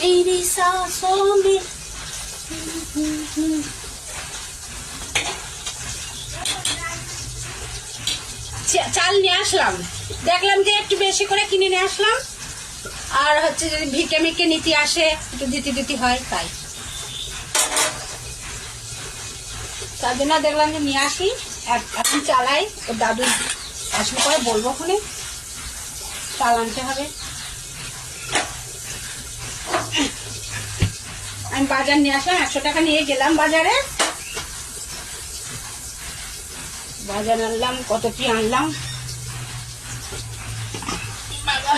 तेरी सांसों में চাল নিয়ে আসলাম, দেখলাম যে একটু বেশি করে কিনে নিয়ে আসলাম, আর হচ্ছে যদি ভিকে মিকে নীতি আসে একটু দিতে হয়, তাই তার জন্য দেখলাম যে নিয়ে আসি, এখন চালাই। ওর দাদু আসলে পরে বলবো ওখানে চাল আনতে হবে। আমি বাজার নিয়ে আসলাম, 100 টাকা নিয়ে গেলাম বাজারে, বাজার আনলাম। কত কি আনলাম বাবা,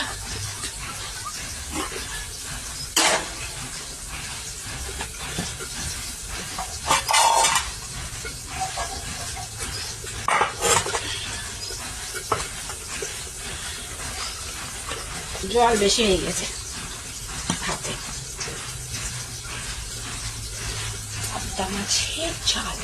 জল বেশি হয়ে গেছে হাতে। পাবদা মাছের ঝাল,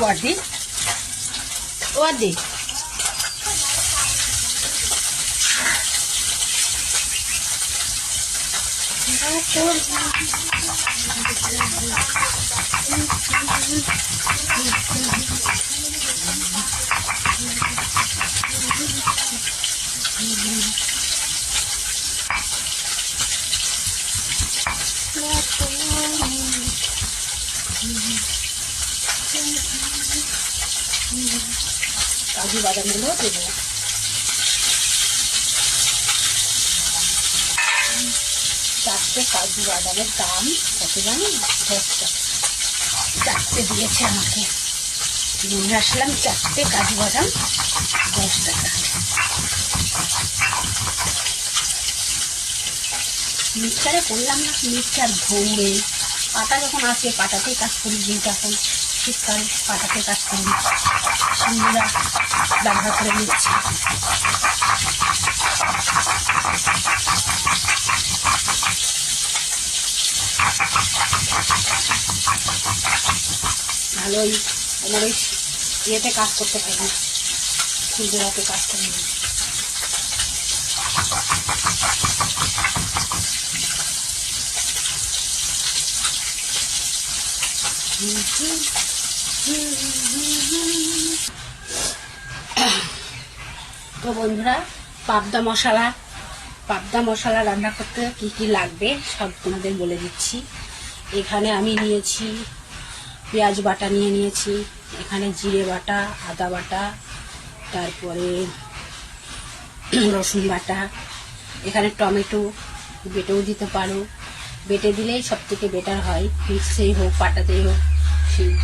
ওয়াদি ওয়াদি কাজু বাদামগুলো দেবো। চারটে কাজু বাদামের দাম কত জানি? 10 টাকা। চারটে দিয়েছে আমাকে, নিয়ে আসলাম 4টে কাজু বাদাম 10 টাকা। মিক্সচারে করলাম না, মিক্সচার ঘুরে পাটা যখন আসে পাটাতেই কাজ করি, যেটা এখন শীতকালে পাটাতে কাজ করি, সিন্দুরা ব্যবহার করে নিচ্ছি। ভালোই আমার ওই ইয়েতে কাজ করতে পারি, সিন্দুরাতে কাজ করি। তো বন্ধুরা, পাবদা মশলা রান্না করতে কি কি লাগবে সব তোমাদের বলে দিচ্ছি। এখানে আমি নিয়েছি পেঁয়াজ বাটা, নিয়েছি এখানে জিরে বাটা, আদা বাটা, তারপরে রসুন বাটা, এখানে টমেটো বেটেও দিতে পারো, বেটে দিলেই সব থেকে বেটার হয়, মিক্সেই হোক পাটাতেই হোক,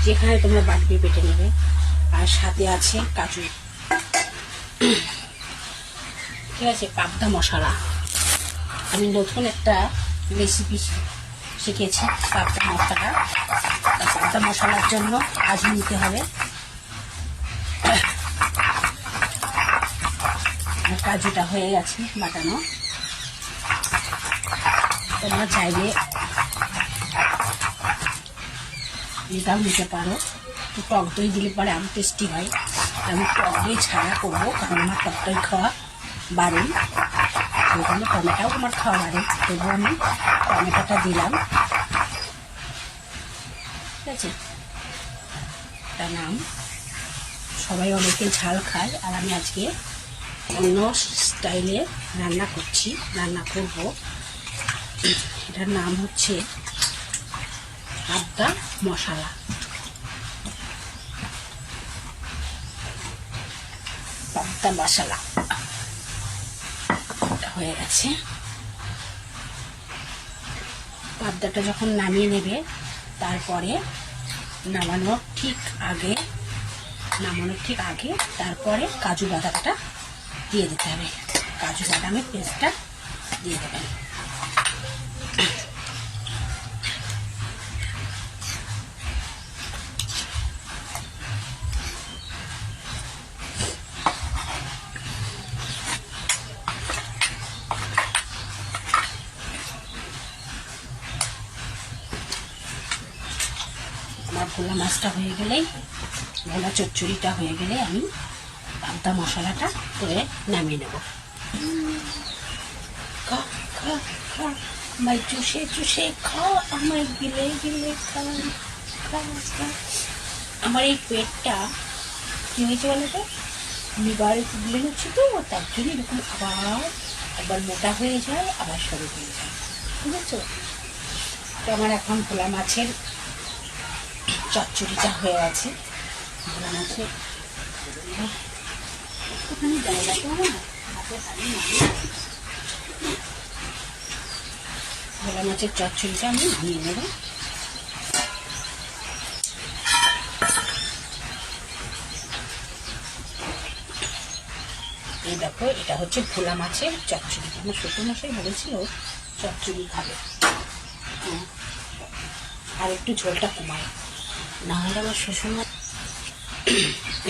যেখানে তোমরা বাটবে বেটে নেবে। আর সাথে আছে কাজু, ঠিক আছে। পাবদা মশলা আমি নতুন একটা রেসিপি শিখেছি, পাবদা মশলার জন্য কাজু নিতে হবে। কাজুটা হয়ে গেছে বাটানো, তোমরা চাইলে এটাও দিতে পারো। তো টক দই দিলে পরে আরও টেস্টি হয়। আমি টক দই ছাড়া করবো, কারণ আমার টক দই খাওয়া বাড়ে, ওই জন্য টমেটোও আমার খাওয়া বাড়ে, তবুও আমি টমেটোটা দিলাম, ঠিক আছে। তার নাম সবাই অনেকে ঝাল খায়, আর আমি আজকে অন্য স্টাইলে রান্না করব। এটার নাম হচ্ছে পাবদা মশলা। পাবদা মশলা হয়ে গেছে। পাবদাটা যখন নামিয়ে নেবে, তারপরে নামানোর ঠিক আগে তারপরে কাজু বাদামটা দিয়ে দিতে হবে। কাজু বাদামের পেস্টটা দিয়ে দেবেন। আমার ভোলা মাছটা হয়ে গেলেই, ভোলা চচ্চড়িটা হয়ে গেলে আমি পাবদা মশলাটা করে নামিয়ে নেব। খা খা খা, আমায় চুষে চুষে খা, আমায় গিলে গিলে খা খা খা। আমার এই পেটটা কি হয়েছে বলো তো, লিভার প্রবলেম হচ্ছে তো, তার জন্য এরকম আবার মোটা হয়ে যায়, আবার সরু হয়ে যায়, বুঝেছো? তো আমার এখন ভোলা মাছের চচ্চড়িটা হয়ে গেছে। ভোলা মাছের ওখানে জায়গা তো আমার ভোলা মাছের চচ্চড়িটা আমি নিয়ে নেব। এই দেখো, এটা হচ্ছে ভোলা মাছের চচ্চড়ি। আমার শ্বশুর মশাই বলেছিল চচ্চড়ি খাবে, আর একটু ঝোলটা কমায়, না হলে আমার শ্বশুর।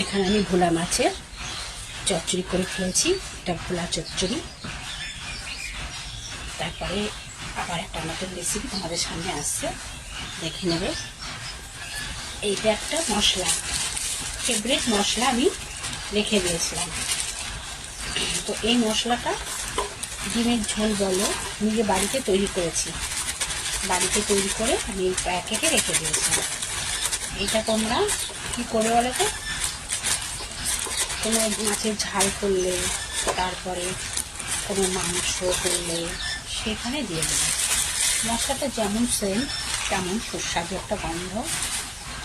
এখানে আমি ভোলা মাছের চচ্চড়ি করে খেয়েছি, এটা ভোলা চচ্চড়ি। তারপরে আবার একটা নতুন রেসিপি তোমাদের সামনে আসছে, দেখে নেবে। এইটা একটা মশলা, ফেভারিট মশলা আমি রেখে দিয়েছিলাম। তো এই মশলাটা ডিমের ঝোল বলো, নিজে বাড়িতে তৈরি করেছি, বাড়িতে তৈরি করে আমি প্যাকেটে রেখে দিয়েছিলাম। এইটা তোমরা কী করে বলো তো, কোনো মাছের ঝাল করলে, তারপরে কোনো মাংস করলে সেখানে দিয়ে দেবে। মশলাটা যেমন সেন্ট তেমন সুস্বাদু একটা গন্ধ।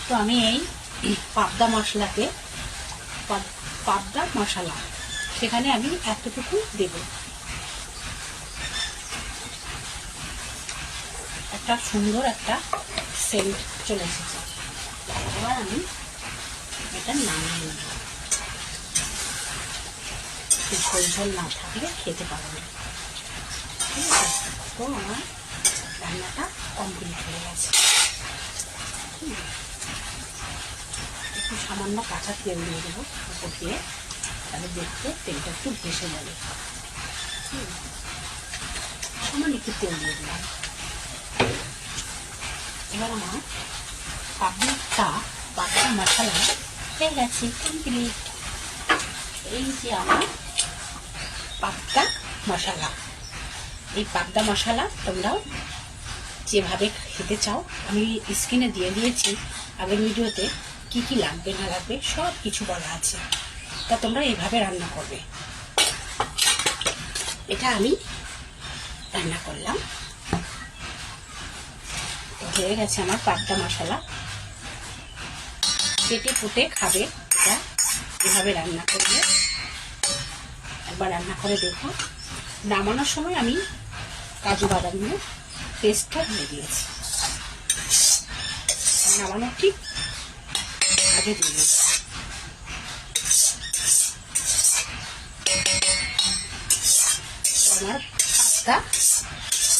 তো আমি এই পাবদা মশলা সেখানে আমি এতটুকু দেব। একটা সুন্দর একটা সেন্ট চলে এসেছে। এবার আমি এটা নামিয়ে নেব। ঝোল ঝোল না থাকলে খেতে পারবো না, ঠিক আছে? তো আমার রান্নাটা কমপ্লিট হয়ে গেছে। একটু সামান্য কাঁচা তেল দিয়ে দেবো উপর দিয়ে, তাহলে দেখতে তেলটা একটু ভেসে যাবে। সামান্য একটু তেল দিয়ে দিলাম। এবার আমার পাবদা মশলা হয়ে গেছে কমপ্লিট। এই যে আমার পাবদা মশলা, এই পাবদা মশলা তোমরাও যেভাবে খেতে চাও, আমি স্ক্রিনে দিয়ে দিয়েছি আগের ভিডিওতে, কি কি লাগবে না লাগবে সব কিছু বলা আছে। তা তোমরা এইভাবে রান্না করবে। এটা আমি রান্না করলাম, হয়ে গেছে আমার পাবদা মশলা। কেটে ফুটে খাবে এটা এভাবে রান্না করলে। একবার রান্না করে দেখো। নামানোর সময় আমি কাজু বাদামের পেস্টটা দিয়ে দিয়েছি, নামানোর ঠিক আগে দিয়ে দিয়েছি। আমার পাবদা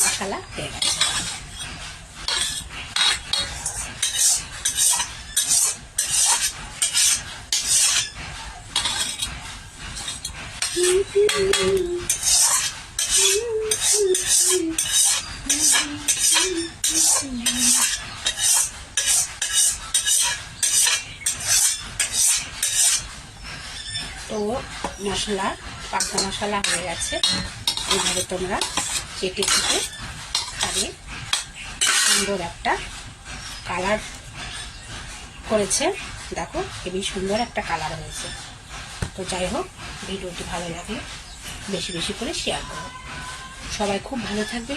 মশলা হয়ে গেছে। তো মশলা, পাবদা মশলা হয়ে গেছে। এইভাবে তোমরা চেটে চেটে খাবে। সুন্দর একটা কালার করেছে, দেখো খুবই সুন্দর একটা কালার হয়েছে। তো যাই হোক, ভিডিওটি ভালো লাগলে বেশি বেশি করে শেয়ার করো। সবাই খুব ভালো থাকবে,